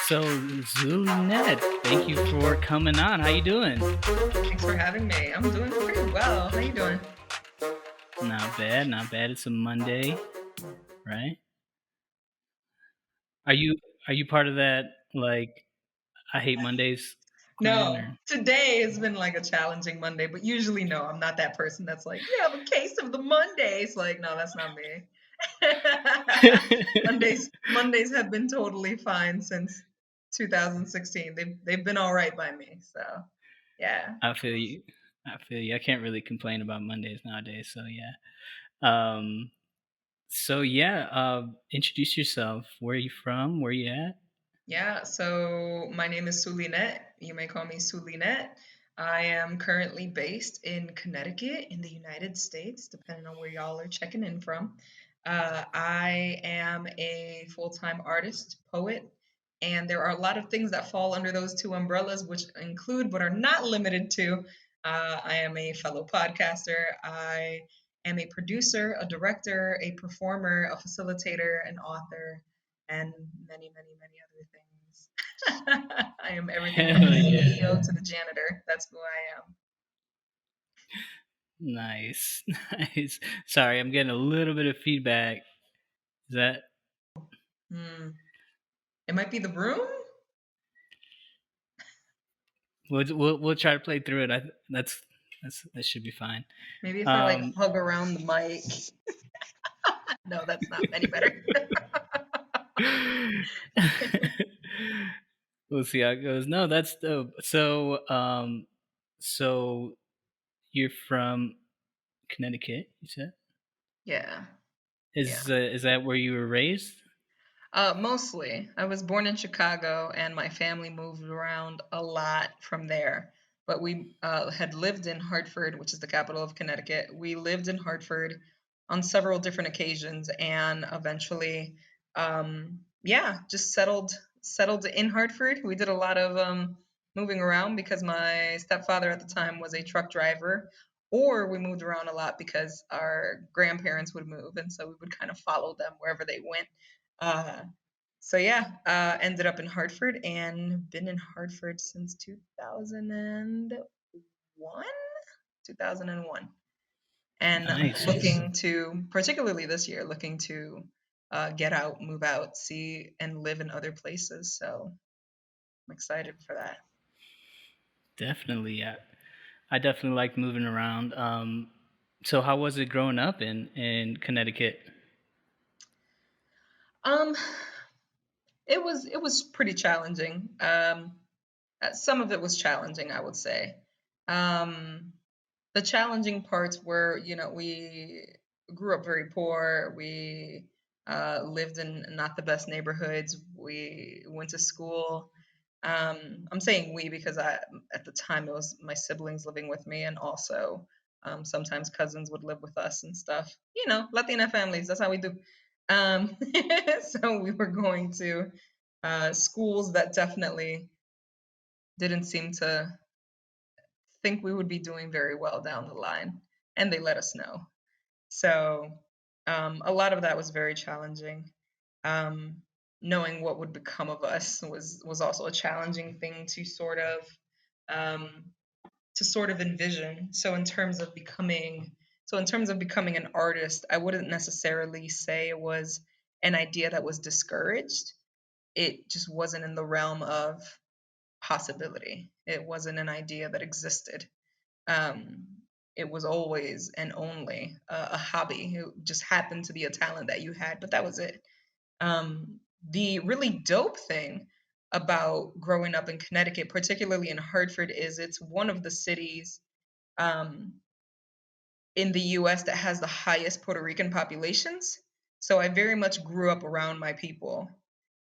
So, Zulynette, thank you for coming on. How you doing? Thanks for having me. I'm doing pretty well. How you doing? Not bad, not bad. It's a Monday, right? Are you are you part of that like I hate Mondays clan No, or today has been like a challenging Monday, but usually no, I'm not that person that's like, you have a case of the Mondays. Like, no, that's not me. Mondays have been totally fine since 2016. They've been all right by me. So, yeah. I feel you. I feel you. I can't really complain about Mondays nowadays, so yeah. Um introduce yourself. Where are you from? Where you at? Yeah, so my name is Zulynette. You may call me Zulynette. I am currently based in Connecticut in the United States, depending on where y'all are checking in from. I am a full time artist, poet, and there are a lot of things that fall under those two umbrellas, which include but are not limited to. I am a fellow podcaster. I am a producer, a director, a performer, a facilitator, an author, and many, many, many other things. I am everything from Hell the yeah. CEO to the janitor. That's who I Nice. Nice. Sorry, I'm getting a little bit of feedback. Is that am. It might be the room. we'll try to play through it. That should be fine. Maybe if I like Um, hug around the mic. No, that's not any better. we'll see how it goes. No, that's dope. So you're from Connecticut, you said? Yeah, yeah. Is that where you were raised? Mostly. I was born in Chicago, and my family moved around a lot from there. But we had lived in Hartford, which is the capital of Connecticut. We lived in Hartford on several different occasions, and eventually, yeah, just settled in Hartford. We did a lot of moving around because my stepfather at the time was a truck driver, or we moved around a lot because our grandparents would move, and so we would kind of follow them wherever they went. uh, so yeah, ended up in Hartford and been in Hartford since 2001, 2001, and Nice. looking to, particularly this year, looking to get out, move out, see and live in other places. So I'm excited for that. Definitely, yeah. I definitely like moving around. So how was it growing up in Connecticut? Um, it was pretty challenging. Some of it was challenging, I would say. Um, the challenging parts were, we grew up very poor. We lived in not the best neighborhoods. We went to school. I'm saying we because at the time, it was my siblings living with me, and also sometimes cousins would live with us and stuff. Latina families, that's how we do. Um, so we were going to schools that definitely didn't seem to think we would be doing very well down the line, and they let us know. So a lot of that was very challenging. Um, Knowing what would become of us was also a challenging thing um, to sort of envision. So in terms of becoming an artist, I wouldn't necessarily say it was an idea that was discouraged. It just wasn't in the realm of possibility. It wasn't an idea that existed. Um, it was always and only a hobby. It just happened to be a talent that you had, but that was it. The really dope thing about growing up in Connecticut, particularly in Hartford, is it's one of the cities um, in the US that has the highest Puerto Rican populations. So I very much grew up around my people,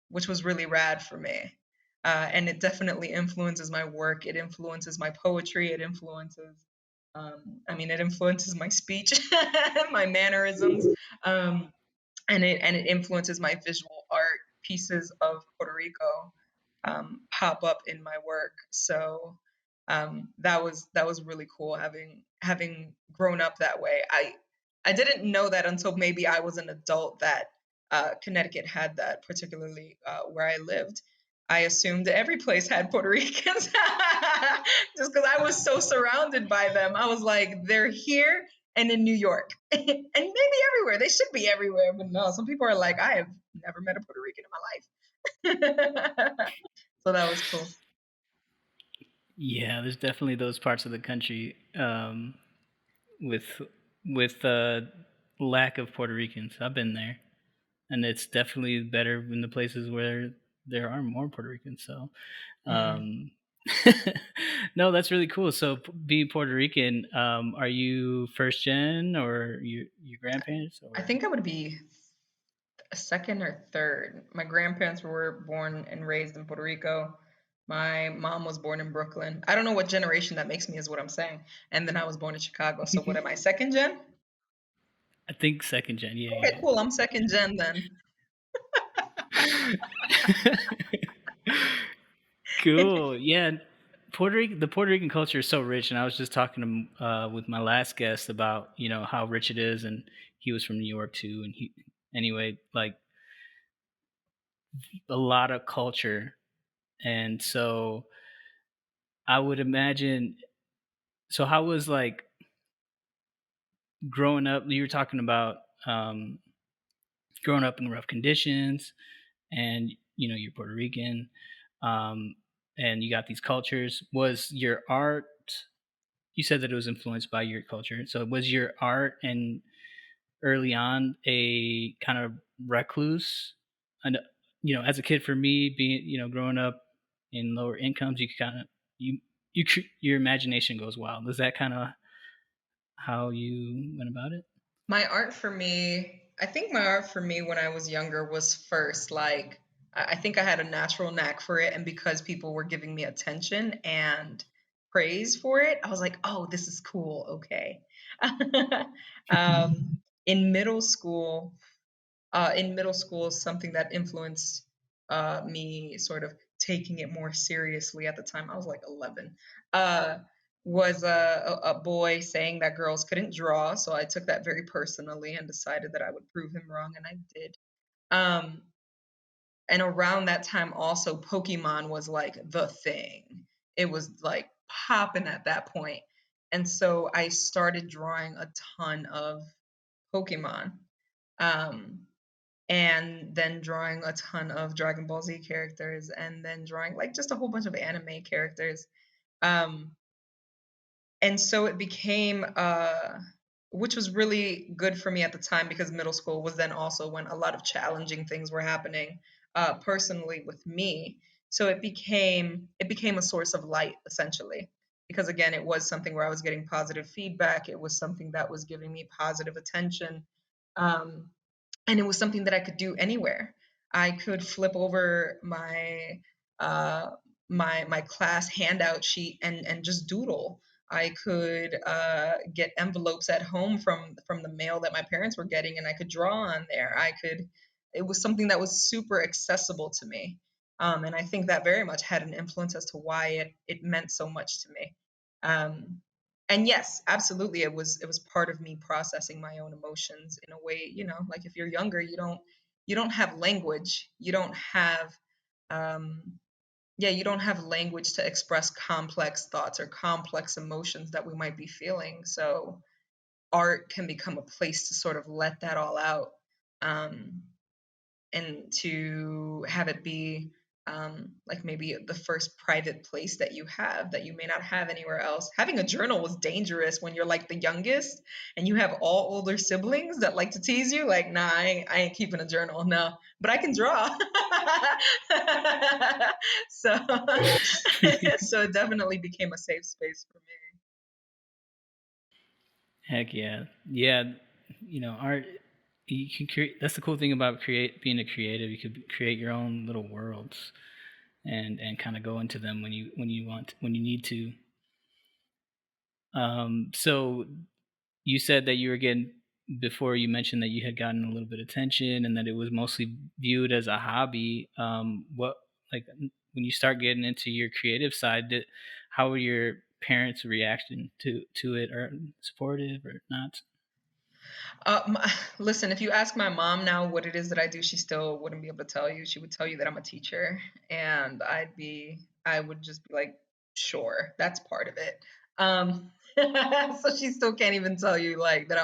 which was really rad for me. And it definitely influences my work. It influences my poetry. It influences my speech, my mannerisms, um, and it influences my visual art. Pieces of Puerto Rico pop up in my work. So that was really cool having grown up that way. I didn't know that until maybe I was an adult that Connecticut had that, particularly where I lived. I assumed every place had Puerto Ricans just because I was so surrounded by them. I was like, they're here and in New York and maybe everywhere. They should be everywhere, but no, some people are like, I have never met a Puerto Rican in my life. So that was cool. Yeah, there's definitely those parts of the country with with lack of Puerto Ricans. I've been there, and it's definitely better in the places where there are more Puerto Ricans. So, Mm. um, no, that's really cool. So, being Puerto Rican, are you first gen or your grandparents I or? think I would be a second or third. My grandparents were born and raised in Puerto Rico. My mom was born in Brooklyn. I don't know what generation that makes me, is what I'm saying. And then I was born in Chicago. So what am I, second gen? I think second gen. Okay, Yeah, cool. I'm second gen then. yeah. Cool. Yeah. The Puerto Rican culture is so rich, and I was just talking to with my last guest about how rich it is, and he was from New York too, and he anyway like a lot of culture, and so I would imagine. So how was like growing up? You were talking about um, growing up in rough conditions, and you're Puerto Rican, um, and you got these cultures. Was your art you said that it was influenced by your culture. So was your art and early on a kind of recluse? And as a kid, for me, being growing up in lower incomes, you kind of your imagination goes wild. Is that kind of how you went about it? My art for me, I think my art for me when I was younger was first like I think I had a natural knack for it, and because people were giving me attention and praise for it, I was like, "Oh, this is cool. Okay." um, in middle school, something that influenced me sort of taking it more seriously at the time, I was like 11, uh, was a boy saying that girls couldn't draw. So I took that very personally and decided that I would prove him wrong, and I did. Um, and around that time, also, Pokemon was like the thing. It was like popping at that point. And so I started drawing a ton of Pokemon. Um, and then drawing a ton of Dragon Ball Z characters, and then drawing like just a whole bunch of anime characters. Um, and so it became, which was really good for me at the time because middle school was then also when a lot of challenging things were happening personally with me. So it became a source of light essentially because again it was something where I was getting positive feedback. It was something that was giving me positive attention. Um, and it was something that I could do anywhere. I could flip over uh, my class handout sheet and just doodle. I could get envelopes at home from the mail that my parents were getting, and I could draw on there. I could. It was something that was super accessible to me, and I think that very much had an influence as to why it meant so much to me. Um, and yes, absolutely, it was part of me processing my own emotions in a way, like if you're younger, you don't have language, you don't have um yeah, you don't have language to express complex thoughts or complex emotions that we might be feeling. So art can become a place to sort of let that all out. Um and to have it be like maybe the first private place that you have that you may not have anywhere else. Having a journal was dangerous when you're like the youngest and you have all older siblings that like to tease you. Like, nah, I ain't keeping a journal, no, but I can draw. so, so it definitely became a safe space for me. Heck yeah, yeah. Art. You can create. That's the cool thing about being a creative. You could create your own little worlds and kind of go into them when you need to. So you said that you were getting before you mentioned that you had gotten a little bit of attention and that it was mostly viewed as a hobby. What like when you start getting into your creative side, how were your parents' reaction to it? Or supportive or not? Listen, if you ask my mom now what it is that I do, she still wouldn't be able to tell you. She would tell you that I'm a teacher, and I would just be like, sure, that's part of it. So she still can't even tell you like that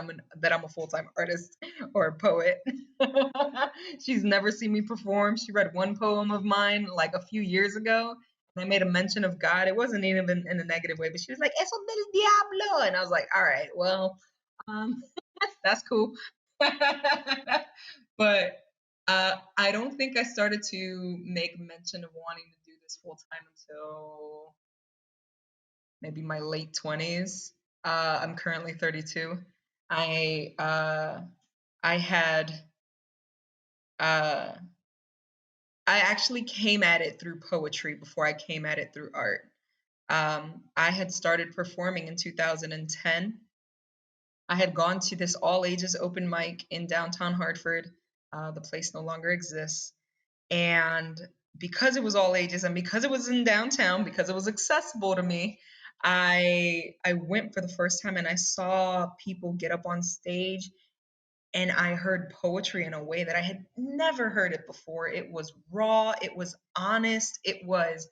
I'm a full time artist or a poet. She's never seen me perform. She read one poem of mine like a few years ago, and I made a mention of God. It wasn't even in a negative way, but she was like, "Eso del diablo," and I was like, "All right, well." Um, that's cool. But I don't think I started to make mention of wanting to do this full time until maybe my late 20s. I'm currently 32. I uh, I had uh, I actually came at it through poetry before I came at it through art. I had started performing in 2010. I had gone to this all ages open mic in downtown Hartford. The place no longer exists. And because it was all ages and because it was in downtown, because it was accessible to me, I went for the first time and I saw people get up on stage and I heard poetry in a way that I had never heard it before. It was raw, it was honest, it was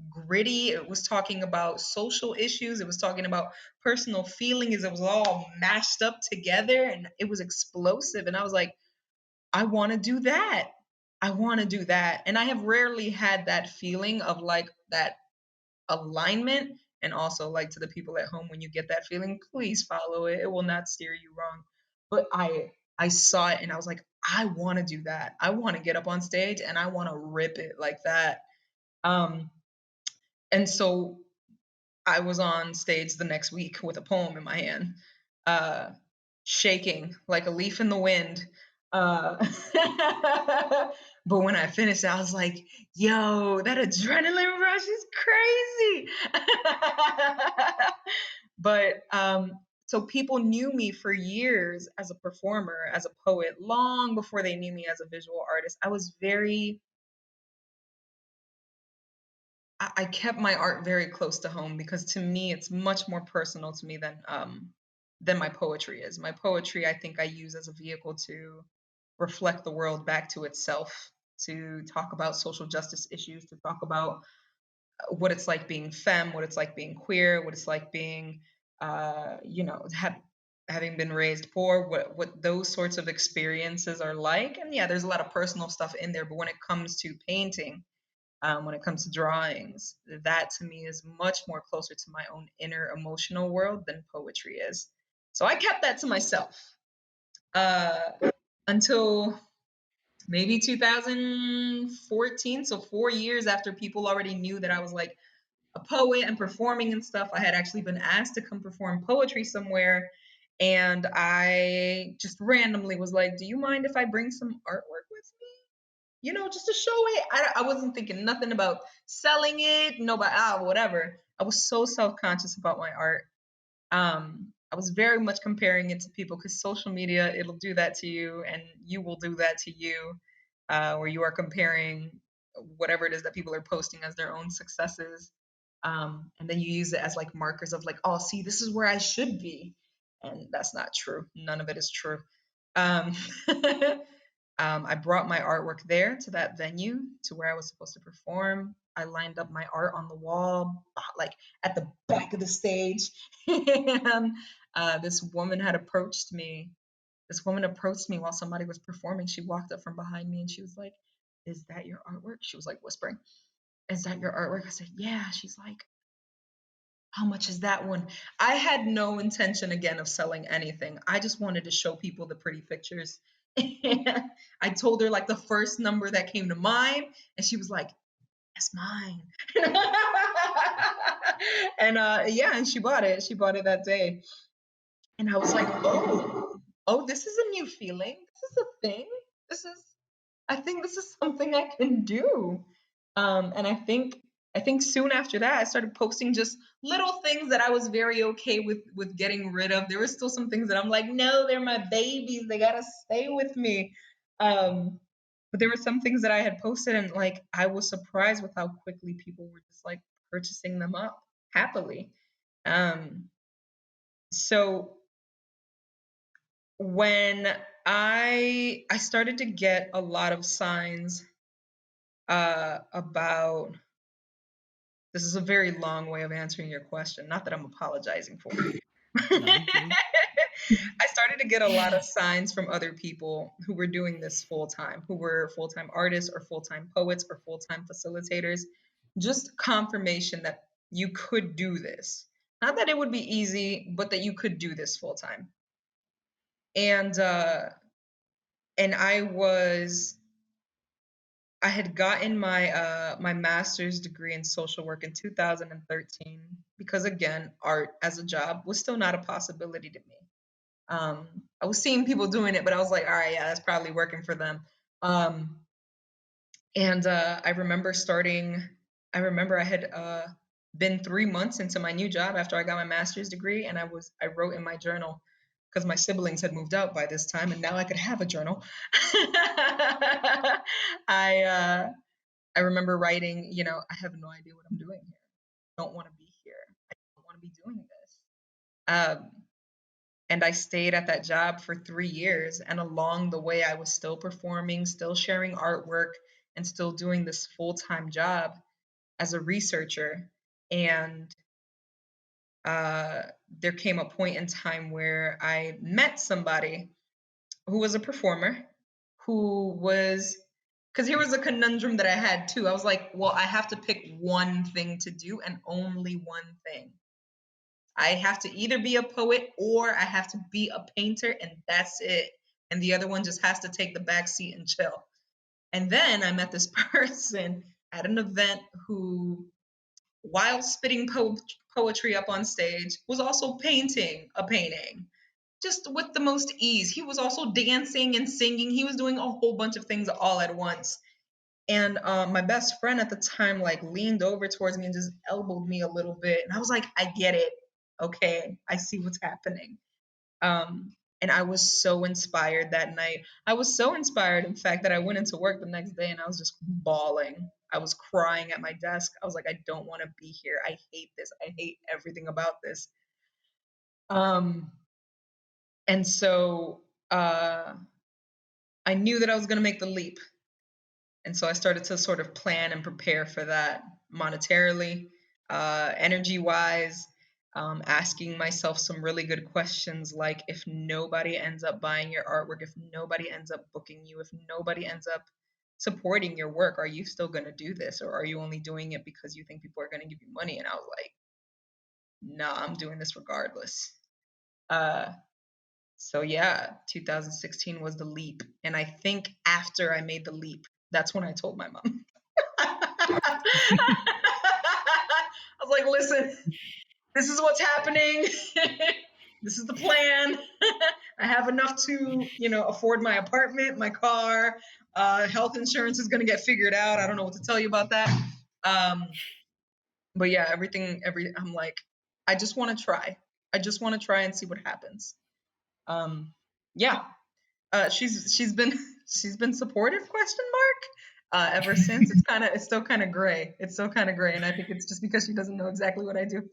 gritty, it was talking about social issues, it was talking about personal feelings, it was all mashed up together and it was explosive. And I was like, I want to do that. I want to do that. And I have rarely had that feeling of like that alignment. And also, like to the people at home, when you get that feeling, please follow it. It will not steer you wrong. But I saw it and I was like, I want to do that. I want to get up on stage and I want to rip it like that. Um, and so I was on stage the next week with a poem in my hand, uh, shaking like a leaf in the wind. Uh, but when I finished, I was like, yo, that adrenaline rush is crazy. But so people knew me for years as a performer, as a poet, long before they knew me as a visual artist. I kept my art very close to home because to me it's much more personal to me than my poetry is. My poetry I think I use as a vehicle to reflect the world back to itself, to talk about social justice issues, to talk about what it's like being femme, what it's like being queer, what it's like being having been raised poor, what those sorts of experiences are like. And yeah, there's a lot of personal stuff in there, but when it comes to painting, when it comes to drawings, that to me is much more closer to my own inner emotional world than poetry is. So I kept that to myself uh, until maybe 2014. So 4 years after people already knew that I was like a poet and performing and stuff, I had actually been asked to come perform poetry somewhere. And I just randomly was like, do you mind if I bring some artwork with me? Just to show it. I wasn't thinking nothing about selling it, no, but whatever. I was so self conscious about my art. I was very much comparing it to people because social media, it'll do that to you, and you will do that to you, where you are comparing whatever it is that people are posting as their own successes. And then you use it as like markers of like, oh, see, this is where I should be. And that's not true. None of it is true. Um, I brought my artwork there to that venue to where I was supposed to perform. I lined up my art on the wall, like at the back of the stage. And this woman had approached me. This woman approached me while somebody was performing. She walked up from behind me and she was like, "Is that your artwork?" She was like whispering, "Is that your artwork?" I said, "Yeah." She's like, "How much is that one?" I had no intention again of selling anything. I just wanted to show people the pretty pictures. And I told her like the first number that came to mind, and she was like, "That's mine." And yeah, and she bought it. She bought it that day. And I was like, oh, this is a new feeling. This is a thing. This is I think this is something I can do. And I think soon after that, I started posting just little things that I was very okay with getting rid of. There were still some things that I'm like, no, they're my babies. They gotta stay with me. Um, but there were some things that I had posted, and like I was surprised with how quickly people were just like purchasing them up happily. Um, so when I started to get a lot of signs about, this is a very long way of answering your question, not that I'm apologizing for it. No, you're good. I started to get a lot of signs from other people who were doing this full time, who were full time artists or full time poets or full time facilitators. Just confirmation that you could do this. Not that it would be easy, but that you could do this full time. And and I had gotten my master's degree in social work in 2013 because again, art as a job was still not a possibility to me. I was seeing people doing it, but I was like, all right, yeah, that's probably working for them. Um, and I remember I had been 3 months into my new job after I got my master's degree, and I wrote in my journal because my siblings had moved out by this time, and now I could have a journal. I I remember writing, I have no idea what I'm doing here. I don't want to be here. I don't want to be doing this. Um, and I stayed at that job for 3 years. And along the way, I was still performing, still sharing artwork, and still doing this full time job as a researcher. And there came a point in time where I met somebody who was a performer, who was, because here was a conundrum that I had too. I was like, well, I have to pick one thing to do and only one thing. I have to either be a poet or I have to be a painter, and that's it. And the other one just has to take the back seat and chill. And then I met this person at an event who, while spitting poetry up on stage, was also painting a painting just with the most ease. He was also dancing and singing. He was doing a whole bunch of things all at once. And my best friend at the time like leaned over towards me and just elbowed me a little bit. And I was like, I get it. Okay, I see what's happening. And I was so inspired that night. I was so inspired, in fact, that I went into work the next day and I was just bawling. I was crying at my desk. I was like, I don't want to be here. I hate this. I hate everything about this. Um, and so I knew that I was going to make the leap. And so I started to sort of plan and prepare for that monetarily, energy wise, asking myself some really good questions like, if nobody ends up buying your artwork, if nobody ends up booking you, if nobody ends up supporting your work, are you still going to do this? Or are you only doing it because you think people are going to give you money? And I was like, nah, I'm doing this regardless. Uh, so yeah, 2016 was the leap. And I think after I made the leap, that's when I told my mom. I was like, listen, this is what's happening. This is the plan. I have enough to, afford my apartment, my car. Health insurance is going to get figured out. I don't know what to tell you about that. But yeah, I'm like, I just want to try. I just want to try and see what happens. Yeah, she's been she's been supportive, question mark, ever since. It's still kind of gray. It's still kind of gray, and I think it's just because she doesn't know exactly what I do.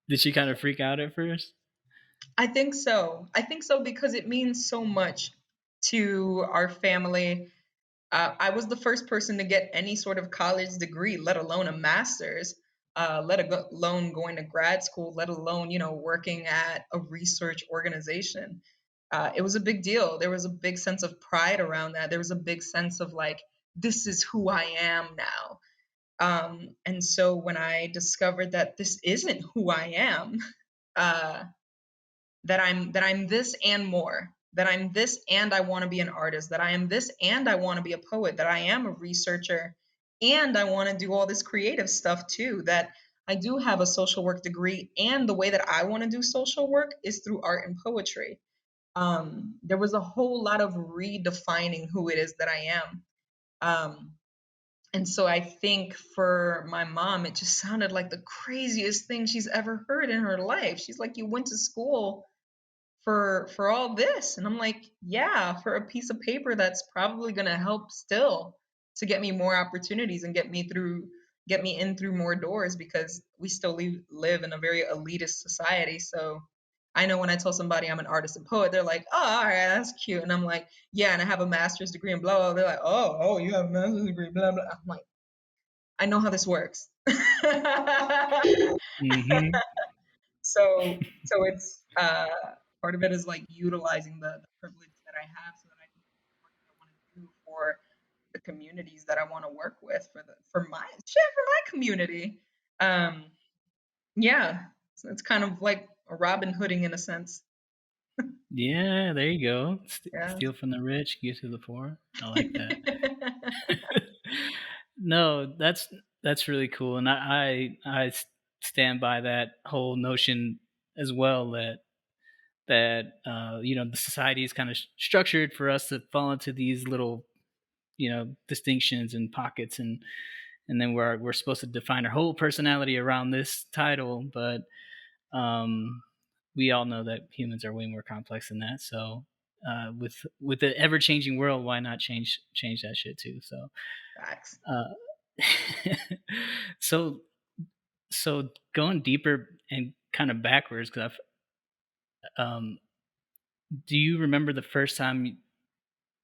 Did she kind of freak out at first? I think so. I think so because it means so much to our family. I was the first person to get any sort of college degree, let alone a master's, alone going to grad school, let alone, working at a research organization. It was a big deal. There was a big sense of pride around that. There was a big sense of like, this is who I am now. And so when I discovered that this isn't who I am, uh, that I'm this and more, that I'm this and I want to be an artist, that I am this and I want to be a poet, that I am a researcher and I want to do all this creative stuff too, that I do have a social work degree and the way that I want to do social work is through art and poetry. There was a whole lot of redefining who it is that I am. Um, and so I think for my mom, it just sounded like the craziest thing she's ever heard in her life. She's like, you went to school for all this, and I'm like, yeah, for a piece of paper that's probably going to help still to get me more opportunities and get me in through more doors because we still live in a very elitist society. So I know when I tell somebody I'm an artist and poet, they're like, "Oh, all right, that's cute," and I'm like, "Yeah, and I have a master's degree in blah blah." They're like, "Oh, you have a master's degree, blah blah." I'm like, "I know how this works." Mhm. So it's part of it is like utilizing the privilege that I have so that I can do the work that I want to do for the communities that I want to work with for my shit for my community. Um, yeah, so it's kind of like a Robin Hooding in a sense. Yeah, there you go. Yeah. Steal from the rich, give to the poor. I like that. No, that's really cool, and stand by that whole notion as well that the society is kind of structured for us to fall into these little distinctions and pockets, and then we're supposed to define our whole personality around this title, but um, we all know that humans are way more complex than that. So with the ever changing world, why not change that shit too? So Facts. uh, so so going deeper and kind of backwards, because um, do you remember the first time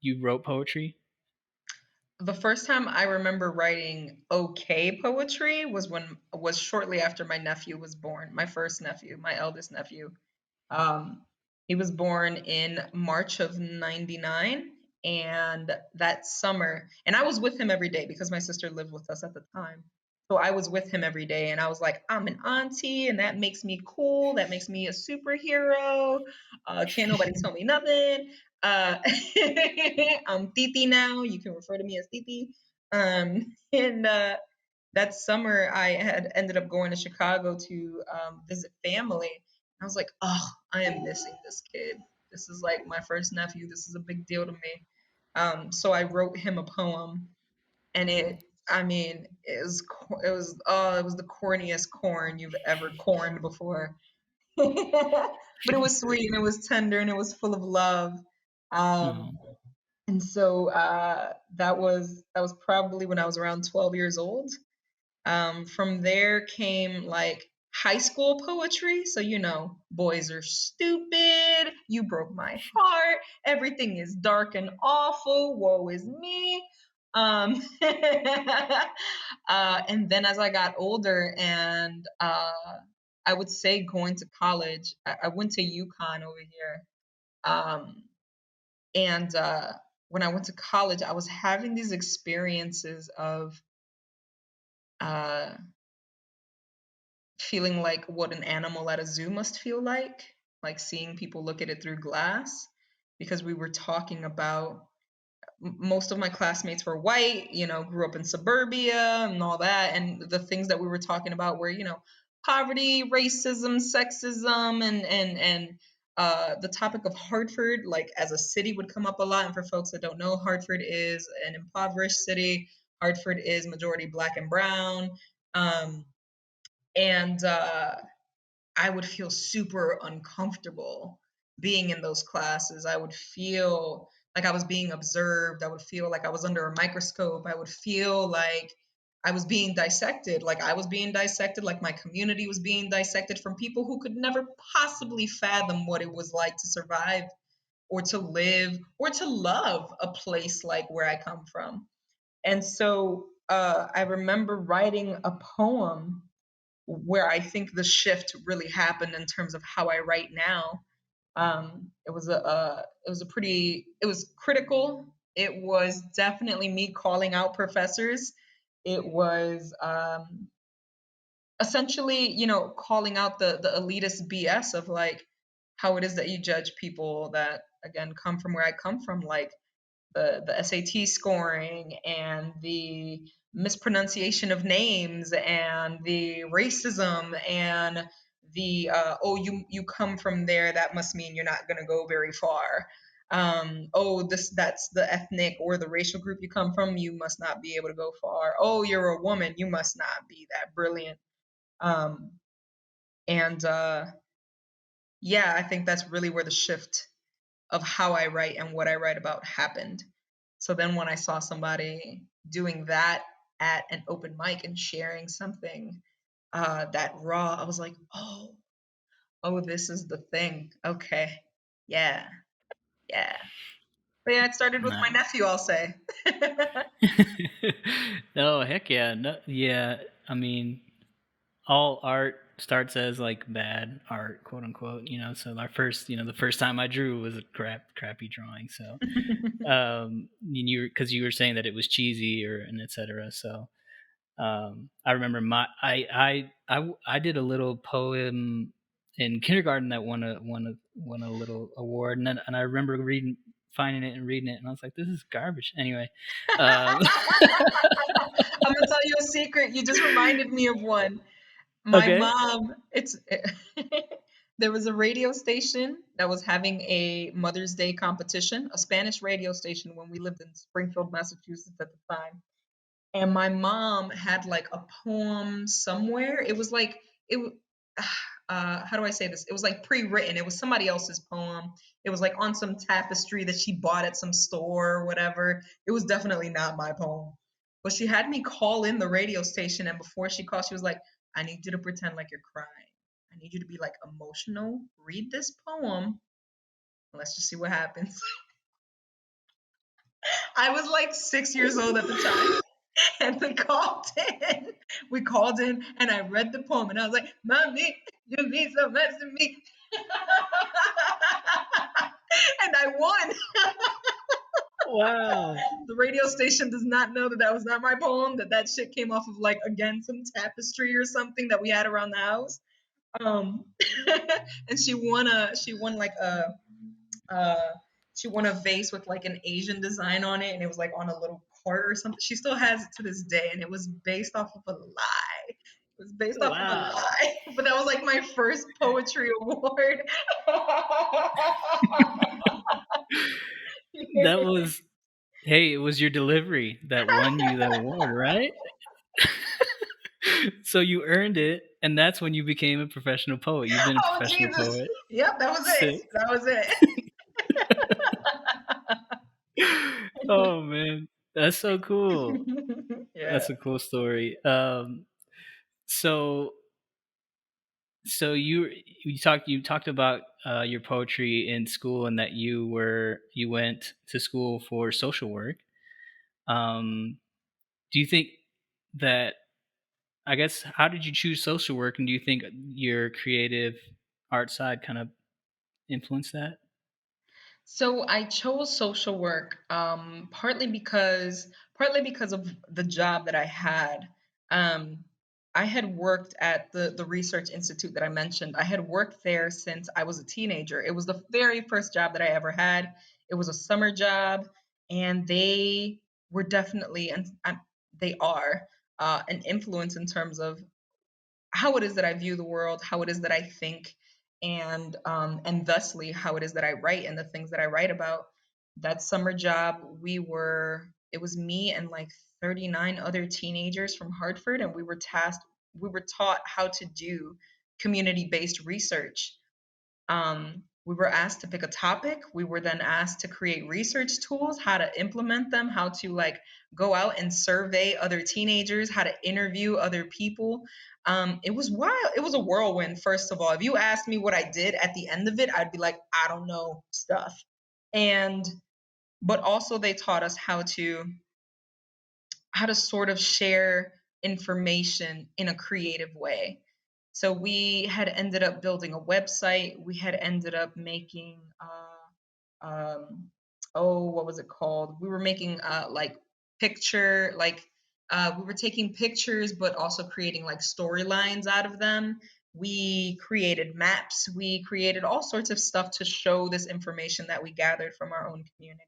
you wrote poetry? The first time I remember writing okay poetry was shortly after my nephew was born, my first nephew, my eldest nephew. Um, he was born in March of '99, and that summer, and I was with him every day because my sister lived with us at the time. So I was with him every day, and I was like, I'm an auntie, and that makes me cool. That makes me a superhero. Can't nobody tell me nothing. I'm Titi now. You can refer to me as Titi. And that summer, I had ended up going to Chicago to visit family. I was like, oh, I am missing this kid. This is like my first nephew. This is a big deal to me. So I wrote him a poem, and I mean, it was the corniest corn you've ever corned before. But it was sweet and it was tender and it was full of love. Um, Oh, and so that was probably when I was around 12 years old. From there came like high school poetry. So, boys are stupid. You broke my heart. Everything is dark and awful. Woe is me. Um, and then as I got older and I would say going to college, I went to UConn over here. Um, and when I went to college, I was having these experiences of uh, feeling like what an animal at a zoo must feel like seeing people look at it through glass, because we were talking about most of my classmates were white, grew up in suburbia and all that. And the things that we were talking about were, poverty, racism, sexism, and the topic of Hartford, like as a city, would come up a lot. And for folks that don't know, Hartford is an impoverished city. Hartford is majority black and brown. Um, and I would feel super uncomfortable being in those classes. I would feel like I was being observed. I would feel like I was under a microscope. I would feel like I was being dissected, like I was being dissected, like my community was being dissected from people who could never possibly fathom what it was like to survive or to live or to love a place like where I come from. And so I remember writing a poem where I think the shift really happened in terms of how I write now. It was critical. It was definitely me calling out professors. It was essentially, calling out the elitist BS of like how it is that you judge people that again come from where I come from, like the SAT scoring and the mispronunciation of names and the racism and the oh, you come from there, that must mean you're not going to go very far. Oh, that's the ethnic or the racial group you come from, you must not be able to go far. Oh, you're a woman, you must not be that brilliant. um, and yeah, I think that's really where the shift of how I write and what I write about happened. So then when I saw somebody doing that at an open mic and sharing something that raw, I was like, oh, Oh, this is the thing. Okay. Yeah. Yeah. But yeah, it started with my Nice. nephew, I'll say. Oh, heck yeah. No, yeah, I mean, all art starts as like bad art, quote unquote. So our first, the first time I drew was a crappy drawing. So, because you were saying that it was cheesy or and etc. So, I remember I did a little poem in kindergarten that won a little award, and I remember finding it and reading it, and I was like, this is garbage. Anyway, um, I'm gonna tell you a secret. You just reminded me of one. My okay. mom, there was a radio station that was having a Mother's Day competition, a Spanish radio station when we lived in Springfield, Massachusetts at the time. And my mom had like a poem somewhere. It was like it how do I say this? It was like pre-written. It was somebody else's poem. It was like on some tapestry that she bought at some store or whatever. It was definitely not my poem. But she had me call in the radio station, and before she called, she was like, I need you to pretend like you're crying. I need you to be like emotional. Read this poem. Let's just see what happens. I was like 6 years old at the time. And we called in and I read the poem and I was like, Mommy, you mean so much to me. And I won. Wow. The radio station does not know that that was not my poem, that that shit came off of like, again, some tapestry or something that we had around the house. Um, and she won like uh, she won a vase with like an Asian design on it, and it was like on a little cart or something. She still has it to this day, and it was based off of a lie. It was based off of a Wow. lie, but that was like my first poetry award. That was Hey, it was your delivery that won you the award, right? So you earned it, and that's when you became a professional poet. You've been a Oh professional Jesus! poet Yep, that was it. since. That was it. Oh man, that's so cool. Yeah. That's a cool story. So so you talked about your poetry in school and that you went to school for social work. Um, do you think that I guess how did you choose social work, and do you think your creative art side kind of influenced that? So I chose social work partly because of the job that I had. Um, I had worked at the research institute that I mentioned. I had worked there since I was a teenager. It was the very first job that I ever had. It was a summer job, and they were definitely and they are an influence in terms of how it is that I view the world, how it is that I think, and thusly how it is that I write and the things that I write about. That summer job, it was me and like 39 other teenagers from Hartford, and we were taught how to do community-based research. We were asked to pick a topic. We were then asked to create research tools, how to implement them, how to like go out and survey other teenagers, how to interview other people. It was wild. It was a whirlwind, first of all. If you asked me what I did at the end of it, I'd be like, I don't know stuff. And, but also they taught us how to sort of share information in a creative way. So we had ended up building a website. We had ended up making, oh, what was it called? We were making like we were taking pictures, but also creating like storylines out of them. We created maps. We created all sorts of stuff to show this information that we gathered from our own community.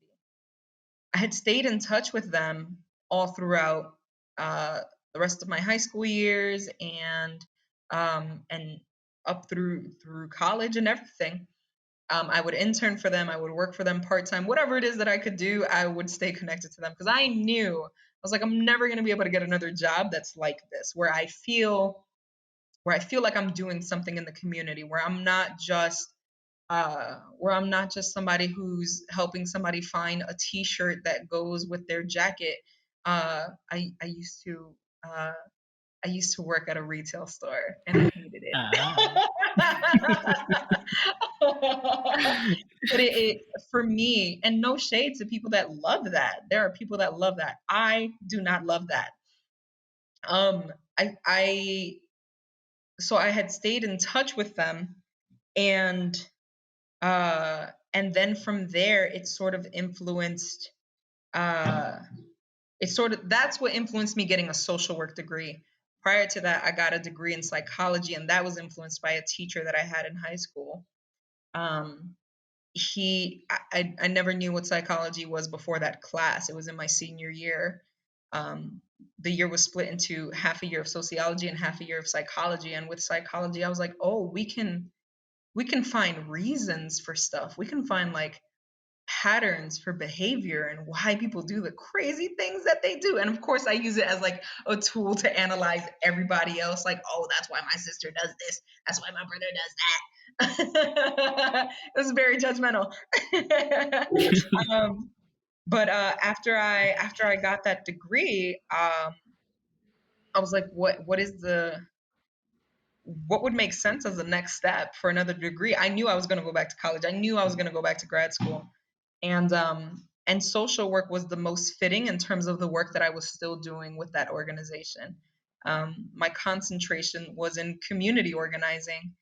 I had stayed in touch with them all throughout uh, the rest of my high school years and up through college and everything. I would intern for them. I would work for them part time. Whatever it is that I could do, I would stay connected to them because I was like, I'm never going to be able to get another job that's like this, where I feel like I'm doing something in the community, where I'm not just somebody who's helping somebody find a T-shirt that goes with their jacket. I used to uh, I used to work at a retail store and I hated it. Ah. But it for me, and no shade to people that love that. There are people that love that. I do not love that. Um, I so I had stayed in touch with them, and and then from there it sort of influenced uh that's what influenced me getting a social work degree. Prior to that, I got a degree in psychology, and that was influenced by a teacher that I had in high school. Um, I never knew what psychology was before that class. It was in my senior year. The year was split into half a year of sociology and half a year of psychology. And with psychology, I was like, oh, we can find reasons for stuff. We can find like patterns for behavior and why people do the crazy things that they do. And of course, I use it as like a tool to analyze everybody else. Like, oh, that's why my sister does this. That's why my brother does that. It was very judgmental. um, but after I got that degree, I was like, what would make sense as the next step for another degree? I knew I was going to go back to college. I knew I was going to go back to grad school, and social work was the most fitting in terms of the work that I was still doing with that organization. My concentration was in community organizing,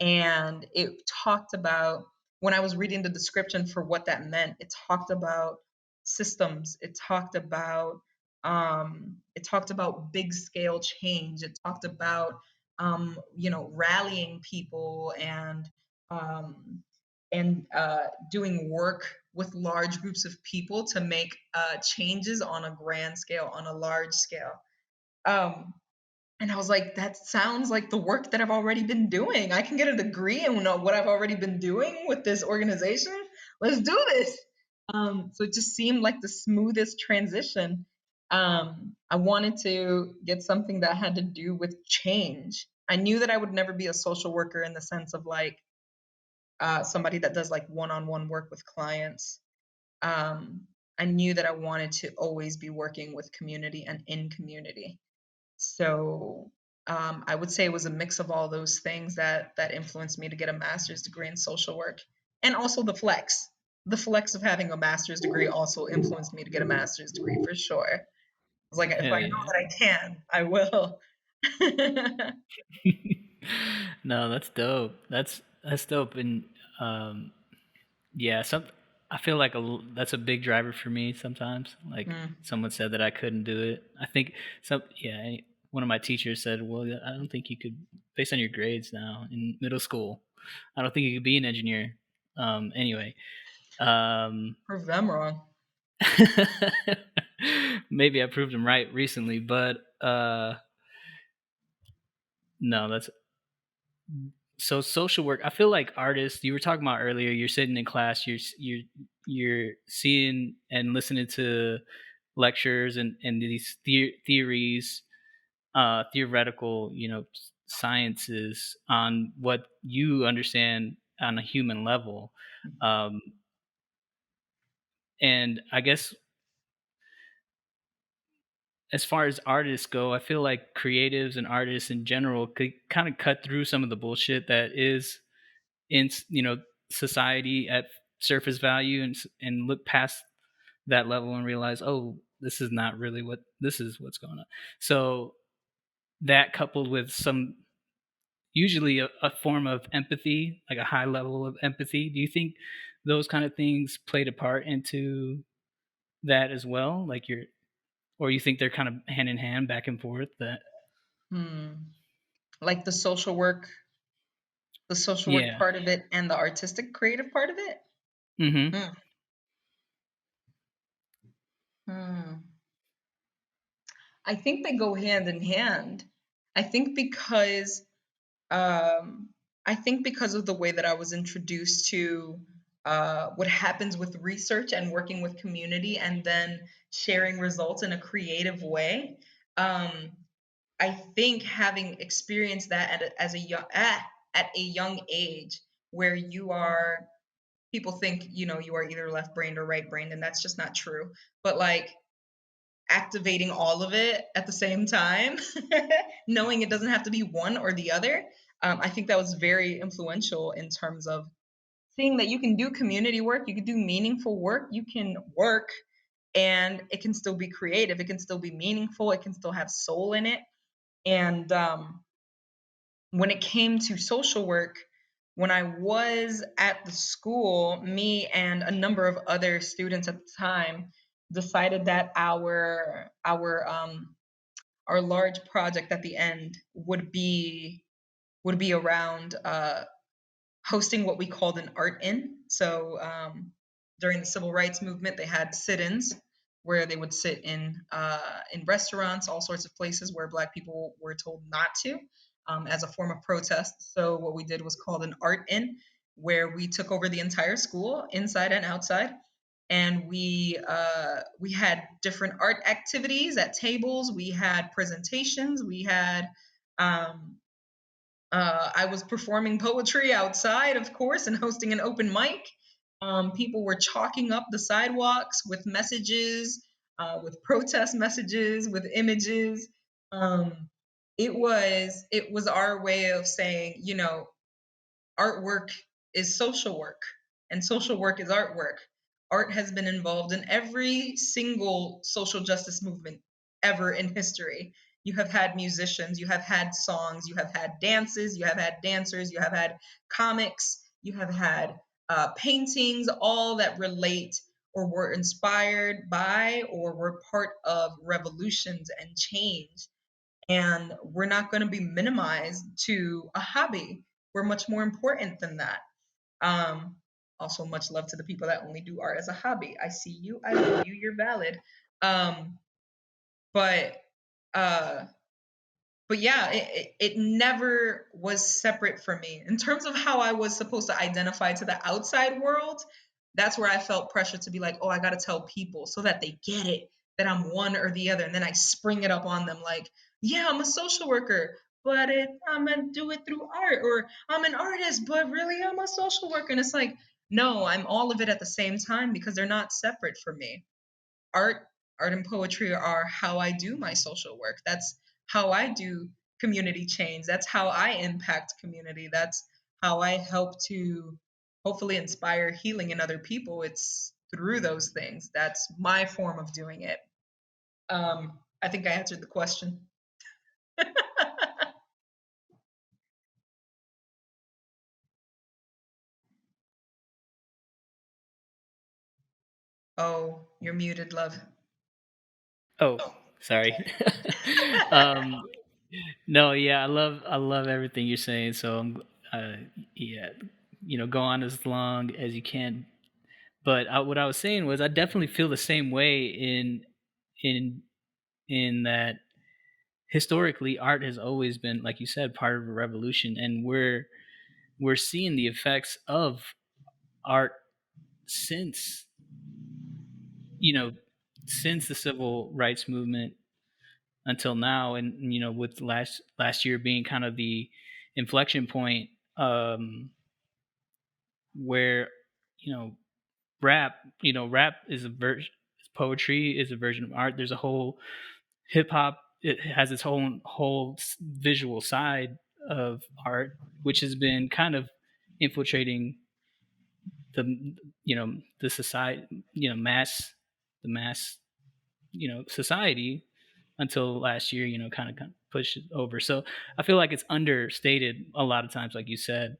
and it talked about, when I was reading the description for what that meant, it talked about systems. It talked about big scale change. It talked about rallying people um, and doing work with large groups of people to make changes on a grand scale, on a large scale. Um, and I was like, that sounds like the work that I've already been doing. I can get a degree in what I've already been doing with this organization. Let's do this. So it just seemed like the smoothest transition. I wanted to get something that had to do with change. I knew that I would never be a social worker in the sense of like somebody that does like one-on-one work with clients. I knew that I wanted to always be working with community and in community. So I would say it was a mix of all those things that influenced me to get a master's degree in social work, and also the flex. The flex of having a master's degree also influenced me to get a master's degree for sure. I was like, if I know Yeah. that I can, I will. No, that's dope. That's dope. And um, yeah, I feel like that's a big driver for me sometimes. Like Mm, someone said that I couldn't do it. I think one of my teachers said, "Well, I don't think you could, based on your grades now in middle school, I don't think you could be an engineer." Anyway, um, prove them wrong. maybe I proved him right recently, but no, that's so social work. I feel like artists. You were talking about earlier. You're sitting in class. You're seeing and listening to lectures and these theories, theoretical, sciences on what you understand on a human level. Um, and I guess as far as artists go, I feel like creatives and artists in general could kind of cut through some of the bullshit that is in society at surface value, and look past that level and realize, oh, this is not really what this is what's going on. So that, coupled with some, usually a form of empathy, like a high level of empathy, do you think those kind of things played a part into that as well? Like or you think they're kind of hand in hand, back and forth, that Hmm. Like the social work yeah. part of it and the artistic creative part of it. Mm-hmm. Hmm. Hmm. I think they go hand in hand. I think because um, I think because of the way that I was introduced to what happens with research and working with community and then sharing results in a creative way. Um, I think having experienced that at a young age, where people think you are either left brained or right brained, and that's just not true. But like activating all of it at the same time, knowing it doesn't have to be one or the other. I think that was very influential in terms of seeing that you can do community work, you can do meaningful work, you can work and it can still be creative, it can still be meaningful, it can still have soul in it. And when it came to social work, when I was at the school, me and a number of other students at the time decided that our large project at the end would be around hosting what we called an art in. So during the civil rights movement, they had sit-ins where they would sit in restaurants, all sorts of places where Black people were told not to, as a form of protest. So what we did was called an art in, where we took over the entire school, inside and outside, and we had different art activities at tables. We had presentations. We had I was performing poetry outside, of course, and hosting an open mic. People were chalking up the sidewalks with messages, with protest messages, with images. It was our way of saying, artwork is social work, and social work is artwork. Art has been involved in every single social justice movement ever in history. You have had musicians, you have had songs, you have had dances, you have had dancers, you have had comics, you have had paintings, all that relate or were inspired by or were part of revolutions and change. And we're not going to be minimized to a hobby. We're much more important than that. Um, Also, much love to the people that only do art as a hobby. I see you. I love you. You're valid. Um, but uh, but yeah, it never was separate from me. In terms of how I was supposed to identify to the outside world, that's where I felt pressure to be like, oh, I got to tell people so that they get it, that I'm one or the other. And then I spring it up on them like, yeah, I'm a social worker, but I'm going to do it through art. Or I'm an artist, but really I'm a social worker. And it's like, no, I'm all of it at the same time because they're not separate from me. art Art and poetry are how I do my social work. That's how I do community change. That's how I impact community. That's how I help to hopefully inspire healing in other people. It's through those things. That's my form of doing it. I think I answered the question. Oh, you're muted, love. Oh, sorry. um, no, yeah, I love everything you're saying. So uh, yeah, go on as long as you can. But what I was saying was, I definitely feel the same way in in that historically art has always been, like you said, part of a revolution, and we're seeing the effects of art since you know since the civil rights movement until now. And with last year being kind of the inflection point, where you know rap is a version, poetry is a version of art. There's a whole hip hop, it has its whole visual side of art, which has been kind of infiltrating the society, mass society, until last year, kind of pushed it over. So I feel like it's understated a lot of times, like you said,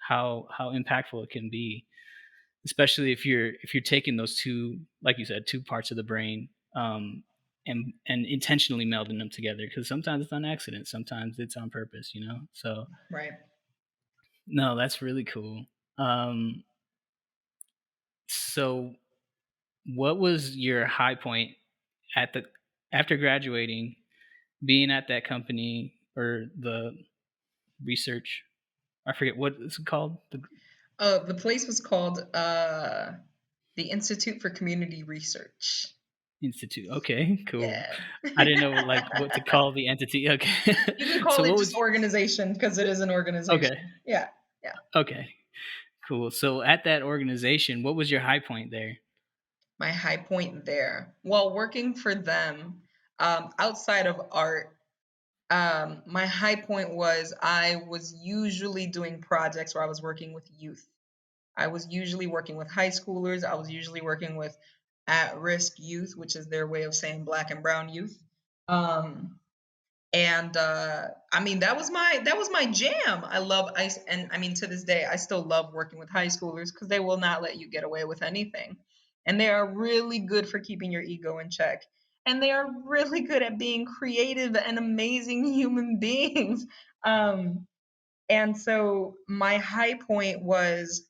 how impactful it can be, especially if you're taking those two, like you said, two parts of the brain, and intentionally melding them together, because sometimes it's on accident, sometimes it's on purpose. So Right. no, that's really cool. So what was your high point at the after graduating, being at that company or the research? I forget what it's called. The The place was called the Institute for Community Research. institute. Okay, cool. Yeah. I didn't know like what to call the entity. Okay. You can So call it what just was organization because it is an okay? organization. Yeah. Yeah. Okay, cool. So at that organization, what was your high point there? My high point there. While working for them, outside of art, my high point was I was usually doing projects where I was working with youth. I was usually working with high schoolers. I was usually working with at-risk youth, which is their way of saying black and brown youth. Um, and I mean that was my jam. I love ice, and I mean to this day I still love working with high schoolers because they will not let you get away with anything, and they are really good for keeping your ego in check, and they are really good at being creative and amazing human beings. um and so my high point was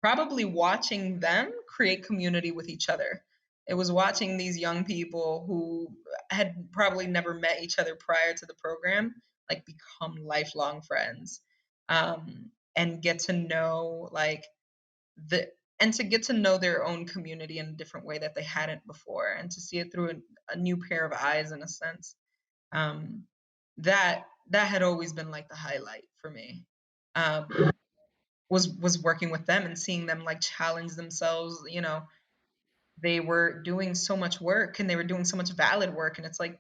probably watching them create community with each other. It was watching these young people who had probably never met each other prior to the program, like become lifelong friends, and get to know like the and to get to know their own community in a different way that they hadn't before, and to see it through a new pair of eyes, in a sense. Um, that had always been like the highlight for me. Was working with them and seeing them like challenge themselves. They were doing so much work and they were doing so much valid work, and it's like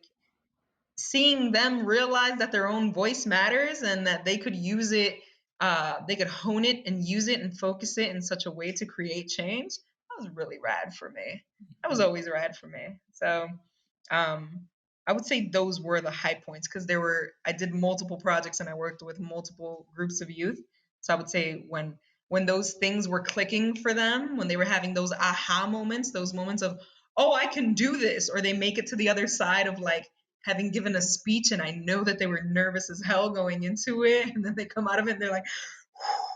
seeing them realize that their own voice matters and that they could use it, they could hone it and use it and focus it in such a way to create change. That was really rad for me. That was always rad for me. So um, I would say those were the high points because I did multiple projects and I worked with multiple groups of youth. So I would say when those things were clicking for them, when they were having those aha moments, those moments of, oh, I can do this, or they make it to the other side of like having given a speech and I know that they were nervous as hell going into it, and then they come out of it and they're like,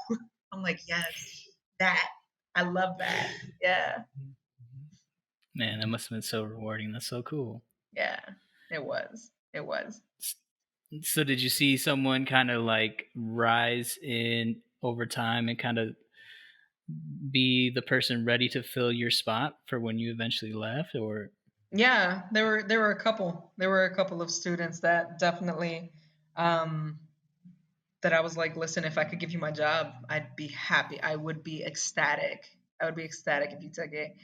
whew. I'm like, yes, that. I love that. Yeah. Man, that must have been so rewarding. That's so cool. Yeah. It was. It was. So did you see someone kind of like rise in over time and kind of be the person ready to fill your spot for when you eventually left, or Yeah, there were a couple of students that definitely, um that I was like, listen, if I could give you my job, I'd be happy. I would be ecstatic. I would be ecstatic if you took it.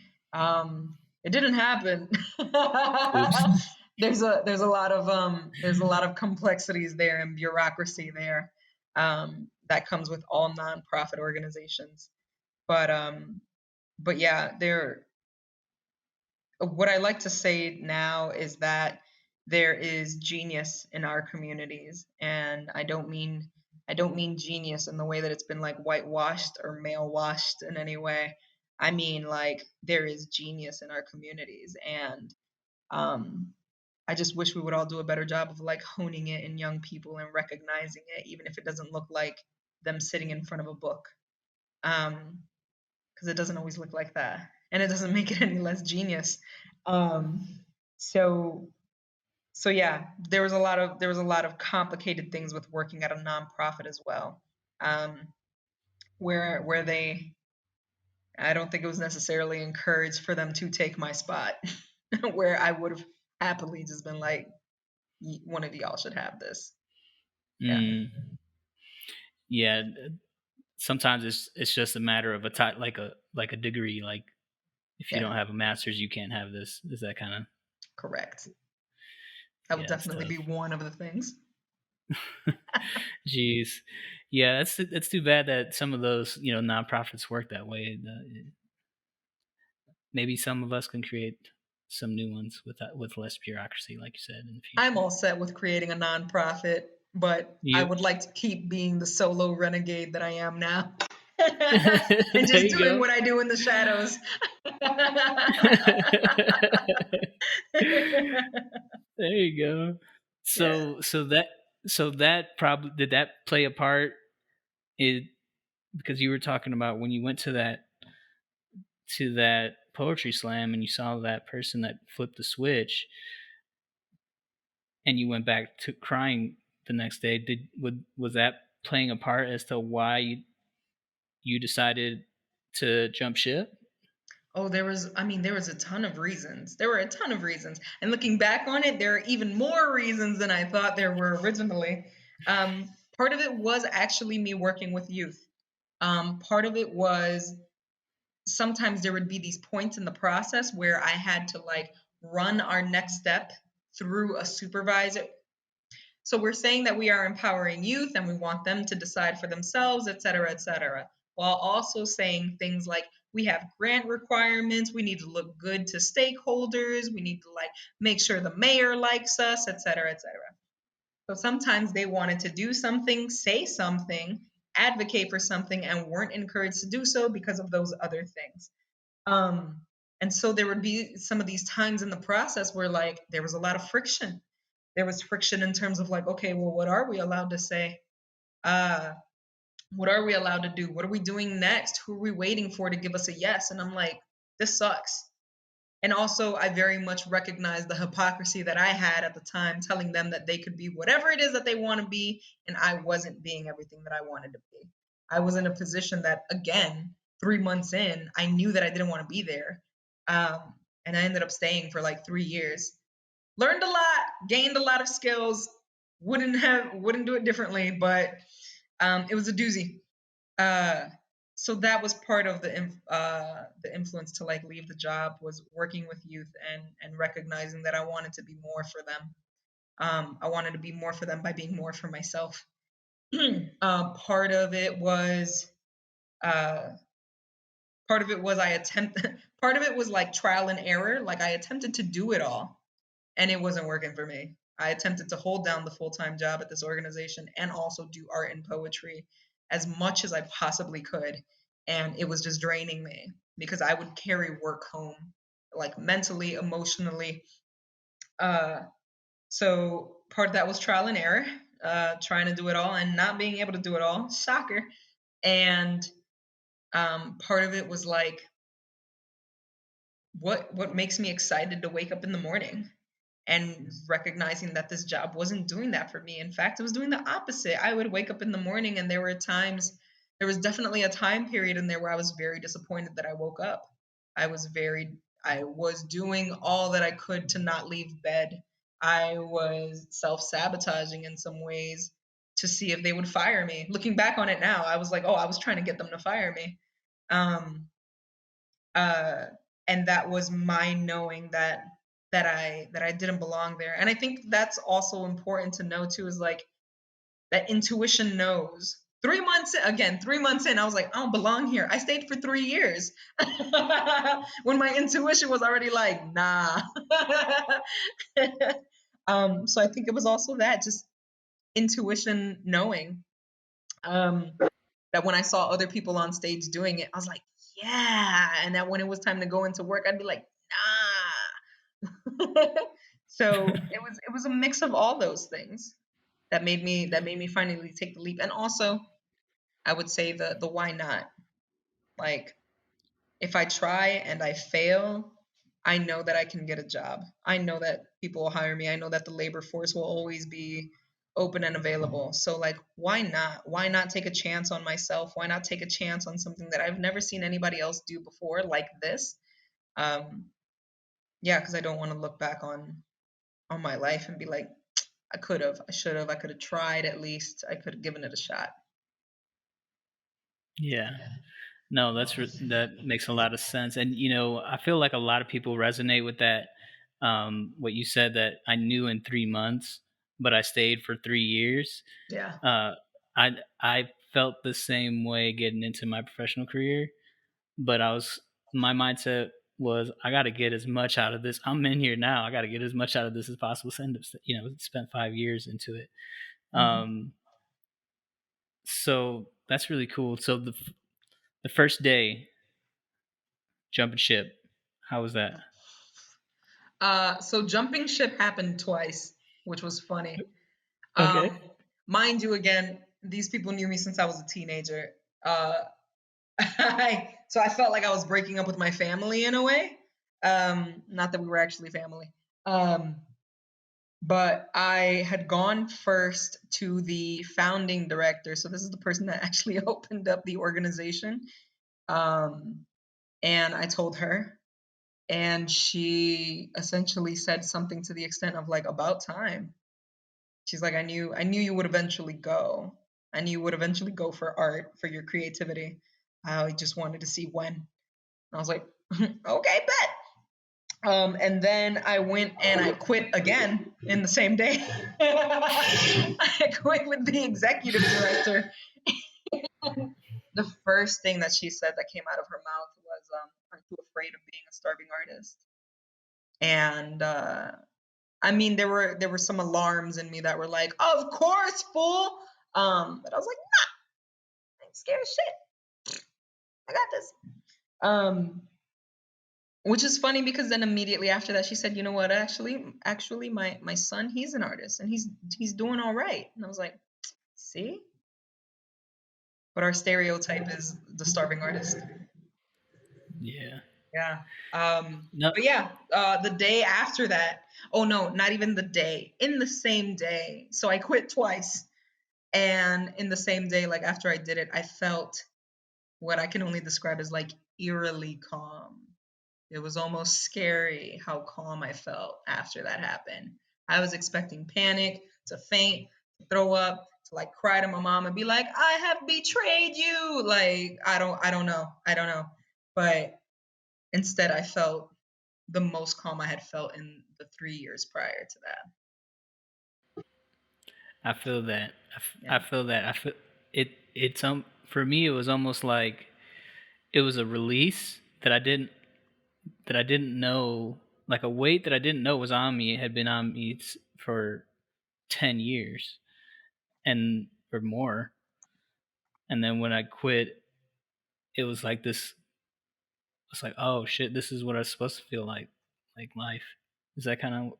It didn't happen. oops. There's a lot of complexities there and bureaucracy there, that comes with all nonprofit organizations. But yeah, there what I like to say now is that there is genius in our communities, and I don't mean genius in the way that it's been like whitewashed or male washed in any way. I mean like there is genius in our communities, and um, I just wish we would all do a better job of like honing it in young people and recognizing it, even if it doesn't look like them sitting in front of a book. Um, because it doesn't always look like that, and it doesn't make it any less genius. Um, so so yeah, there was a lot of complicated things with working at a nonprofit as well, where they I don't think it was necessarily encouraged for them to take my spot, where I would have happily just been like, one of y'all should have this. Yeah, Mm, yeah. Sometimes it's just a matter of like a degree. Like if you yeah, don't have a master's, you can't have this. Is that kind of correct. That would yeah? It's definitely tough. be one of the things. Jeez, yeah. That's too bad that some of those nonprofits work that way. Maybe some of us can create some new ones with less bureaucracy, like you said, in the I'm future. all set with creating a nonprofit, but I You would like to keep being the solo renegade that I am now. And there just you doing go. what I do in the shadows. There you go. Yeah. So that probably did that play a part in because you were talking about when you went to that poetry slam and you saw that person that flipped the switch and you went back to crying the next day. Was that playing a part as to why you decided to jump ship? Oh, there was a ton of reasons. There were a ton of reasons. And looking back on it, there are even more reasons than I thought there were originally. Part of it was actually me working with youth. Part of it was sometimes there would be these points in the process where I had to like run our next step through a supervisor. So we're saying that we are empowering youth and we want them to decide for themselves, et cetera, while also saying things like we have grant requirements, we need to look good to stakeholders, we need to like make sure the mayor likes us, et cetera, et cetera. So sometimes they wanted to do something, say something, advocate for something, and weren't encouraged to do so because of those other things. Um, and so there would be some of these times in the process where like there was a lot of friction. There was friction in terms of like, okay, well, what are we allowed to say? Uh, what are we allowed to do? What are we doing next? Who are we waiting for to give us a yes? And I'm like, this sucks. And also, I very much recognize the hypocrisy that I had at the time, telling them that they could be whatever it is that they want to be, and I wasn't being everything that I wanted to be. I was in a position that, again, 3 months in, I knew that I didn't want to be there. And I ended up staying for like 3 years. Learned a lot, gained a lot of skills. Wouldn't do it differently, but it was a doozy. Uh, so that was part of the influence to like leave the job, was working with youth and recognizing that I wanted to be more for them. I wanted to be more for them by being more for myself. Part of it was uh, I attempt. Part of it was like trial and error. Like I attempted to do it all, and it wasn't working for me. I attempted to hold down the full-time job at this organization and also do art and poetry as much as I possibly could. And it was just draining me because I would carry work home, like mentally, emotionally. Uh, so part of that was trial and error, trying to do it all and not being able to do it all. Shocker. And part of it was like, what makes me excited to wake up in the morning? And recognizing that this job wasn't doing that for me. In fact, it was doing the opposite. I would wake up in the morning and there was definitely a time period in there where I was very disappointed that I woke up. I was doing all that I could to not leave bed. I was self-sabotaging in some ways to see if they would fire me. Looking back on it now, I was like, oh, I was trying to get them to fire me. Um, uh, and that was my knowing that I didn't belong there. And I think that's also important to know too, is like that intuition knows. 3 months again, 3 months in, I was like, I don't belong here. I stayed for 3 years when my intuition was already like, nah. So I think it was also that, just intuition knowing. Um, that when I saw other people on stage doing it, I was like, yeah. And that when it was time to go into work, I'd be like, nah. So it was a mix of all those things that made me finally take the leap. And also, I would say the why not. Like, if I try and I fail, I know that I can get a job. I know that people will hire me. I know that the labor force will always be open and available. So like, why not? Why not take a chance on myself? Why not take a chance on something that I've never seen anybody else do before, like this? Um, yeah, because I don't want to look back on my life and be like, I could have, I should have, I could have tried at least. I could have given it a shot. Yeah. No, that makes a lot of sense, and I feel like a lot of people resonate with that. What you said, that I knew in 3 months, but I stayed for 3 years. Yeah. Uh, I felt the same way getting into my professional career, but my mindset was, I got to get as much out of this. I'm in here now. I got to get as much out of this as possible. Spent 5 years into it. Mhm. Um, so that's really cool. So the first day jumping ship, how was that? So jumping ship happened twice, which was funny. Okay. Um, Mind you, again, these people knew me since I was a teenager. Uh, so I felt like I was breaking up with my family in a way. Not that we were actually family. But I had gone first to the founding director. So this is the person that actually opened up the organization. Um, and I told her, and she essentially said something to the extent of like, about time. She's like, I knew you would eventually go. I knew you would eventually go for art, for your creativity. I just wanted to see when. And I was like, okay, bet. And then I went and I quit again in the same day. I quit with the executive director. The first thing that she said that came out of her mouth was, "Aren't you afraid of being a starving artist?" And I mean, there were some alarms in me that were like, "Of course, fool!" But I was like, "I ain't scared of shit. I got this." Um, which is funny because then immediately after that, she said, "You know what? Actually, my son, he's an artist and he's doing all right." And I was like, "See." But our stereotype is the starving artist. Yeah. Yeah. No. But yeah, the day after that, oh no, not even the day, in the same day. So I quit twice. And in the same day, like after I did it, I felt what I can only describe as like eerily calm. It was almost scary how calm I felt after that happened. I was expecting panic, to faint, to throw up, to like cry to my mom and be like, "I have betrayed you." Like I don't know. But instead I felt the most calm I had felt in the 3 years prior to that. I feel that. Yeah. I feel that. I feel it. It's for me. It was almost like it was a release that I didn't know, like a weight that I didn't know was on me. It had been on me for 10 years and or more. And then when I quit, it was like this. It's like, oh shit, this is what I was supposed to feel like life. Is that kind of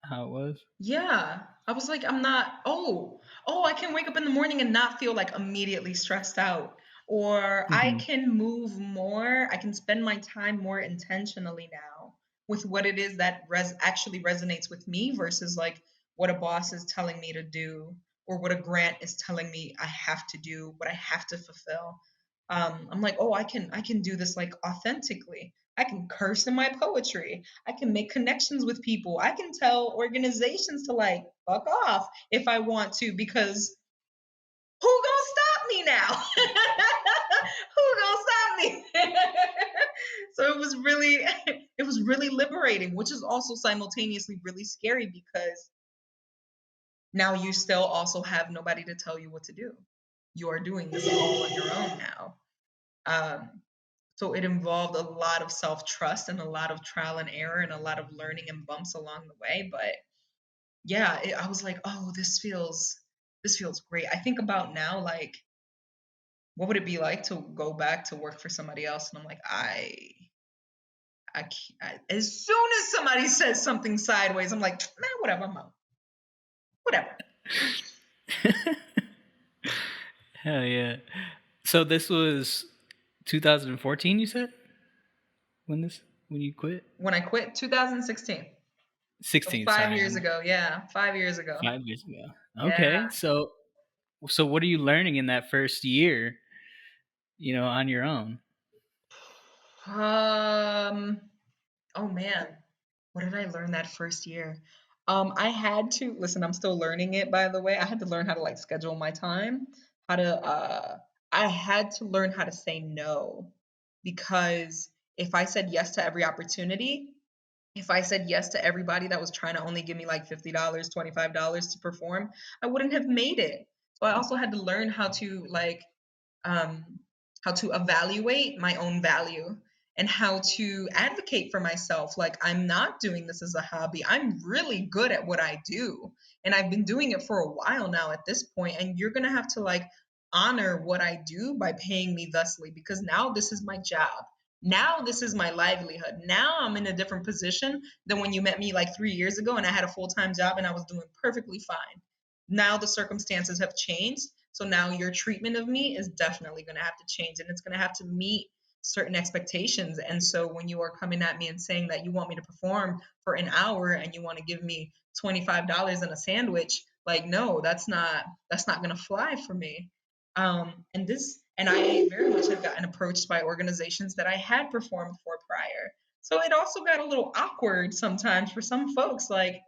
how it was? Yeah. I was like, I'm not, I can wake up in the morning and not feel like immediately stressed out. Or I Hmm. can move more. I can spend my time more intentionally now with what it is that actually resonates with me versus like what a boss is telling me to do or what a grant is telling me I have to do, what I have to fulfill. I'm like, I can do this like authentically. I can curse in my poetry. I can make connections with people. I can tell organizations to like fuck off if I want to because who gonna stop me now? Who gonna stop me? So it was really liberating, which is also simultaneously really scary because now you still also have nobody to tell you what to do. You are doing this all on your own now. Um, so it involved a lot of self trust and a lot of trial and error and a lot of learning and bumps along the way. But yeah, I was like, oh, this feels great. I think about now, like, what would it be like to go back to work for somebody else? And I'm like, as soon as somebody says something sideways, I'm like, man, whatever, I'm out. Whatever. Hell yeah. So this was 2014, you said? When you quit? When I quit, 2016. So 16, 5 years sorry. ago. Yeah, 5 years ago. 5 years ago. Yeah. Okay. So what are you learning in that first year, on your own? Um, oh man, what did I learn that first year? I had to listen, I'm still learning it by the way. I had to learn how to like schedule my time, how to I had to learn how to say no because if I said yes to every opportunity, if I said yes to everybody that was trying to only give me like $50, $25 to perform, I wouldn't have made it. So I also had to learn um, how to evaluate my own value and how to advocate for myself. Like, I'm not doing this as a hobby. I'm really good at what I do. And I've been doing it for a while now at this point. And you're going to have to like honor what I do by paying me thusly because now this is my job. Now this is my livelihood. Now I'm in a different position than when you met me like 3 years ago and I had a full time job and I was doing perfectly fine. Now the circumstances have changed. So now your treatment of me is definitely going to have to change and it's going to have to meet certain expectations. And so when you are coming at me and saying that you want me to perform for an hour and you want to give me $25 and a sandwich, like no, that's not going to fly for me. And I very much have gotten approached by organizations that I had performed for prior. So it also got a little awkward sometimes for some folks like,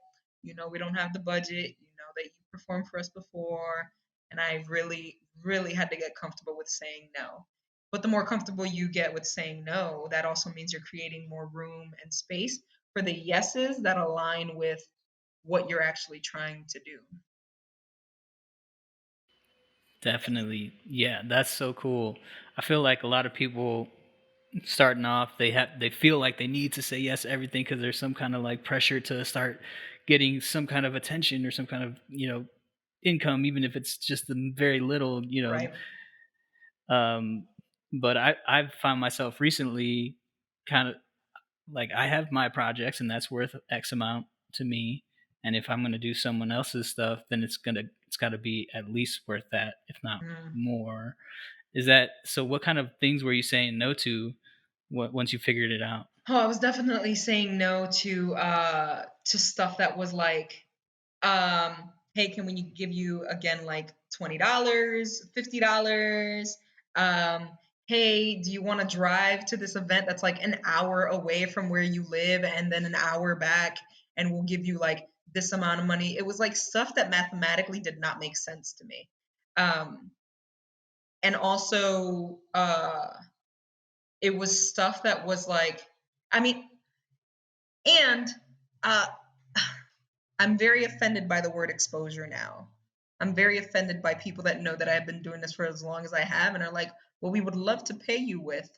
we don't have the budget, that you performed for us before. And I really, really had to get comfortable with saying no. But the more comfortable you get with saying no, that also means you're creating more room and space for the yeses that align with what you're actually trying to do. Definitely. Yeah, that's so cool. I feel like a lot of people starting off, they feel like they need to say yes to everything because there's some kind of like pressure to start getting some kind of attention or some kind of, income, even if it's just the very little, Right. um but I've found myself recently kind of like I have my projects and that's worth X amount to me. And if I'm gonna do someone else's stuff, then it's gotta be at least worth that, if not Mm. more. Is that so? What kind of things were you saying no to once you figured it out? Oh, I was definitely saying no to stuff that was like, hey, can we give you again like $20, $50? Um, hey, do you want to drive to this event that's like an hour away from where you live and then an hour back and we'll give you like this amount of money? It was like stuff that mathematically did not make sense to me. Um, and also it was stuff that was like, I mean, and uh, I'm very offended by the word exposure now. I'm very offended by people that know that I've been doing this for as long as I have and are like, what we would love to pay you with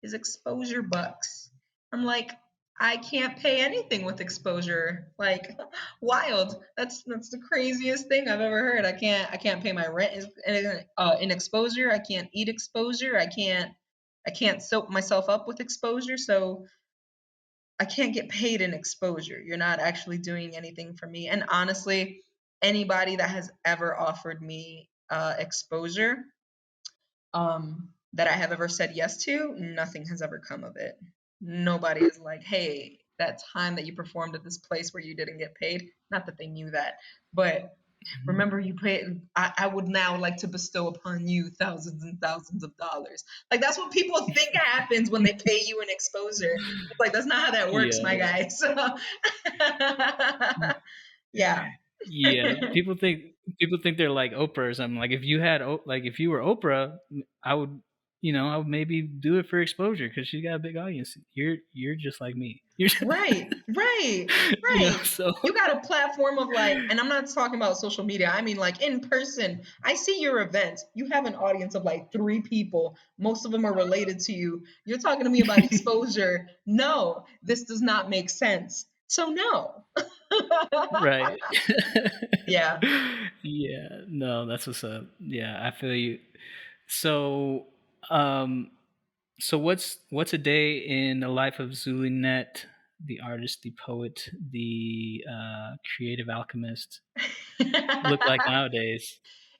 is exposure bucks. I'm like, I can't pay anything with exposure. Like, wild. That's the craziest thing I've ever heard. I can't pay my rent in exposure. I can't eat exposure. I can't soap myself up with exposure. So I can't get paid in exposure. You're not actually doing anything for me. And honestly, anybody that has ever offered me exposure that I have ever said yes to, nothing has ever come of it. Nobody is like, hey, that time that you performed at this place where you didn't get paid, not that they knew that, but Mhm. remember you paid, I would now like to bestow upon you thousands and thousands of dollars. Like that's what people think happens when they pay you an exposure. It's like that's not how that works, my Yeah. guy. So yeah. Yeah, people think they're like Oprah or something. Like if you had like if you were Oprah, I would I would maybe do it for exposure because she got a big audience. You're just like me. You're Right, right, right. so You got a platform of like, and I'm not talking about social media. I mean, like in person. I see your events. You have an audience of like three people. Most of them are related to you. You're talking to me about exposure. No, this does not make sense. So no. right. Yeah. Yeah, no, that's what's up. Yeah, I feel you. So, um, so what's a day in the life of Zulinette, the artist, the poet, the creative alchemist, look like nowadays?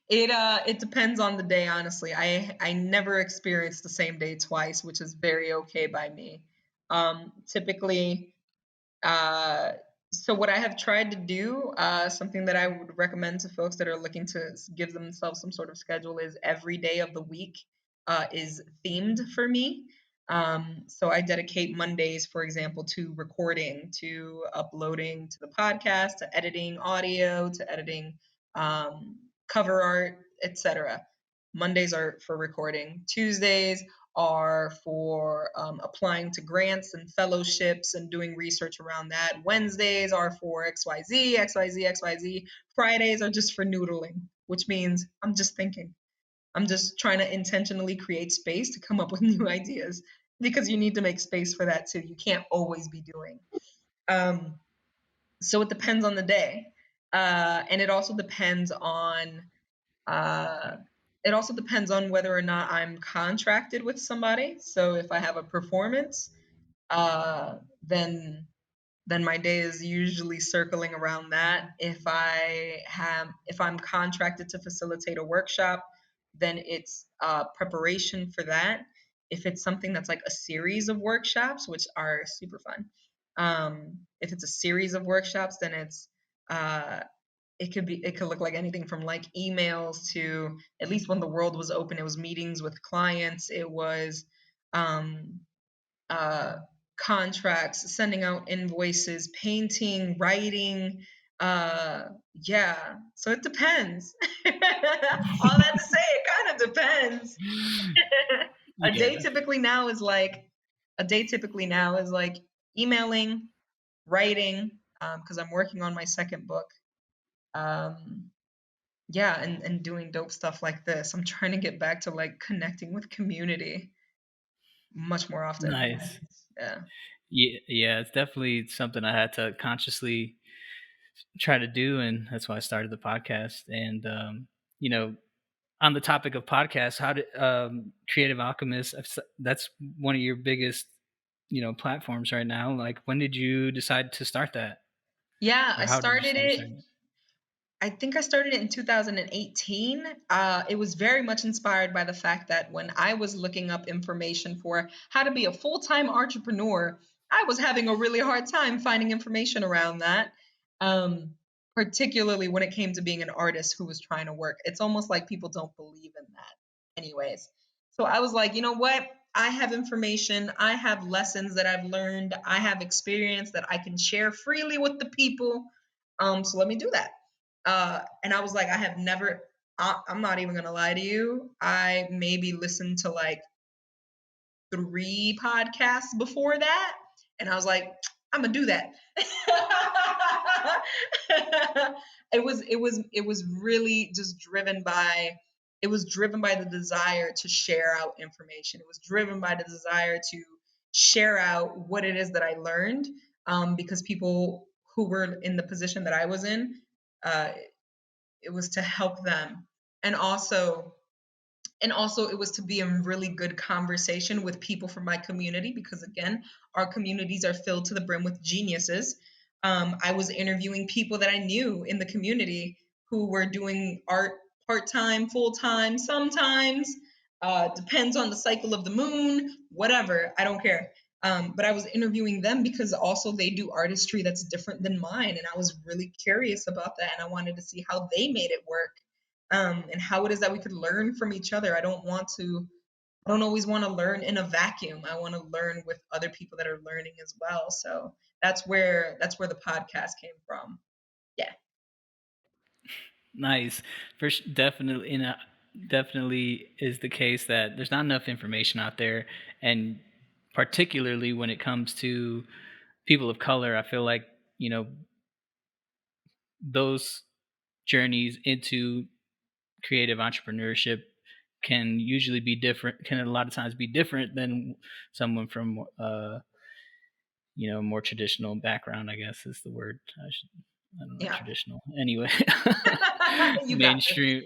It depends on the day, honestly. I never experienced the same day twice, which is very okay by me. Typically, uh, so what I have tried to do, something that I would recommend to folks that are looking to give themselves some sort of schedule, is every day of the week is themed for me. So I dedicate Mondays, for example, to recording, to uploading to the podcast, to editing audio, to editing cover art, etc. Mondays are for recording. Tuesdays are for applying to grants and fellowships and doing research around that. Wednesdays are for XYZ, XYZ, XYZ. Fridays are just for noodling, which means I'm just thinking. I'm just trying to intentionally create space to come up with new ideas because you need to make space for that too. You can't always be doing. Um, so it depends on the day. And uh, it also depends on whether or not I'm contracted with somebody. So if I have a performance, uh, then then my day is usually circling around that. If I'm contracted to facilitate a workshop, then it's preparation for that. If it's something that's like a series of workshops, which are super fun, if it's a series of workshops, then uh, it could look like anything from like emails to, at least when the world was open, it was meetings with clients, it was um, uh, contracts, sending out invoices, painting, writing. Yeah, so it depends. All that to say, it kind of depends. A day Yeah, typically now is like a day typically now is like emailing, writing, because I'm working on my second book. Um, yeah, and doing dope stuff like this. I'm trying to get back to like connecting with community much more often. nice. Yeah. Yeah, yeah, it's definitely something I had to consciously try to do, and that's why I started the podcast. And you know, on the topic of podcasts, how did Creative Alchemist? That's one of your biggest, platforms right now. Like, when did you decide to start that, Yeah, or how did you decide to start it? I think I started it in 2018. It was very much inspired by the fact that when I was looking up information for how to be a full time entrepreneur, I was having a really hard time finding information around that, um, particularly when it came to being an artist who was trying to work. It's almost like people don't believe in that, anyways. So I was like, you know what? I have information, I have lessons that I've learned, I have experience that I can share freely with the people. So let me do that. And I was like, I have never, I'm not even gonna lie to you. I maybe listened to like 3 podcasts before that, and I was like, I'm gonna do that. It was really just driven by it was driven by the desire to share out information. It was driven by the desire to share out what it is that I learned, because people who were in the position that I was in, uh, it was to help them, and also it was to be in really good conversation with people from my community, because again, our communities are filled to the brim with geniuses. I was interviewing people that I knew in the community who were doing art part-time, full-time, sometimes, depends on the cycle of the moon, whatever, I don't care. But I was interviewing them because also they do artistry that's different than mine, and I was really curious about that, and I wanted to see how they made it work, and how it is that we could learn from each other. I don't always want to learn in a vacuum. I want to learn with other people that are learning as well. So that's where the podcast came from. Yeah. Nice. First, definitely, definitely is the case that there's not enough information out there, and particularly when it comes to people of color, I feel like those journeys into creative entrepreneurship can a lot of times be different than someone from more traditional background, I guess is the word. I don't know, Yeah. traditional, anyway. You got Mainstream.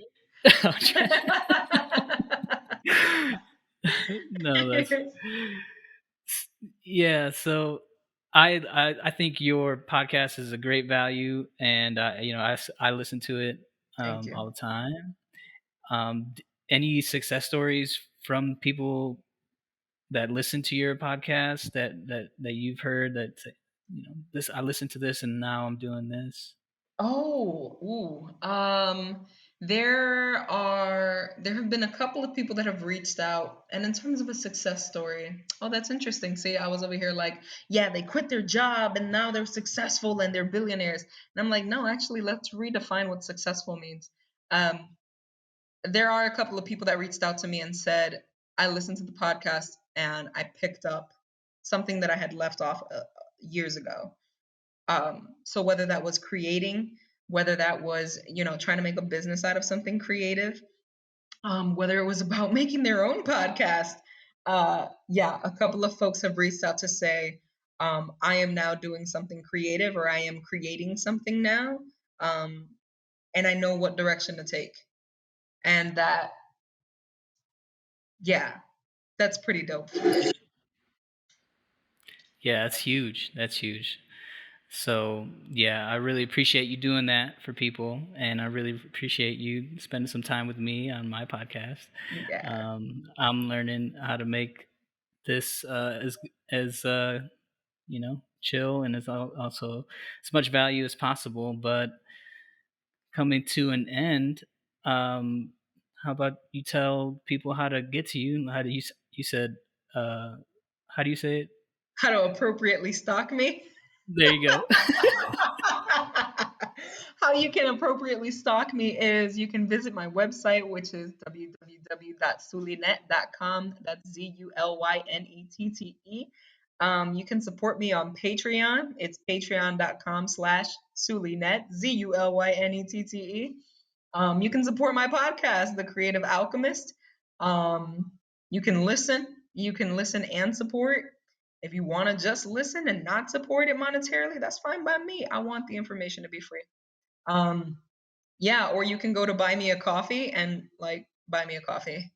No, that's this. yeah. So I think your podcast is a great value, and I listen to it Thank you. all the time. Any success stories from people that listen to your podcast that you've heard that say, this I listened to this and now I'm doing this? Oh, ooh. There have been a couple of people that have reached out, and in terms of a success story, oh, that's interesting. See, I was over here like, yeah, they quit their job and now they're successful and they're billionaires, and I'm like, no, actually, let's redefine what successful means. Um, there are a couple of people that reached out to me and said, I listened to the podcast and I picked up something that I had left off years ago. So whether that was creating, whether that was, trying to make a business out of something creative, whether it was about making their own podcast, yeah, a couple of folks have reached out to say, I am now doing something creative, or I am creating something now, um, and I know what direction to take. And that, yeah, that's pretty dope for me. Yeah, that's huge. That's huge. So yeah, I really appreciate you doing that for people, and I really appreciate you spending some time with me on my podcast. Yeah. I'm learning how to make this as chill and also as much value as possible. But coming to an end, um, how about you tell people how to get to you? How do you said uh, how do you say it? How to appropriately stalk me? There you go. How you can appropriately stalk me is you can visit my website, which is www.zulynette.com. That's Zulynnette. You can support me on Patreon. It's patreon.com/Zulynette, Zulynnette. You can support my podcast, The Creative Alchemist. You can listen. You can listen and support. If you want to just listen and not support it monetarily, that's fine by me. I want the information to be free. Um, yeah, or you can go to buy me a coffee and like buy me a coffee.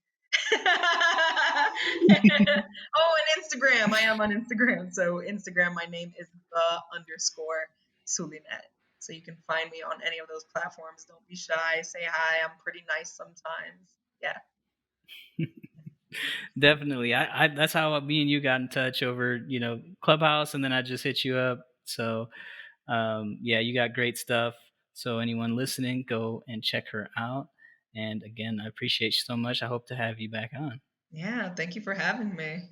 Oh, and Instagram. I am on Instagram. So Instagram, my name is _Zulinette. So you can find me on any of those platforms. Don't be shy. Say hi. I'm pretty nice sometimes. Yeah. Definitely. I that's how me and you got in touch over, Clubhouse, and then I just hit you up. So, yeah, you got great stuff. So anyone listening, go and check her out. And again, I appreciate you so much. I hope to have you back on. Yeah. Thank you for having me.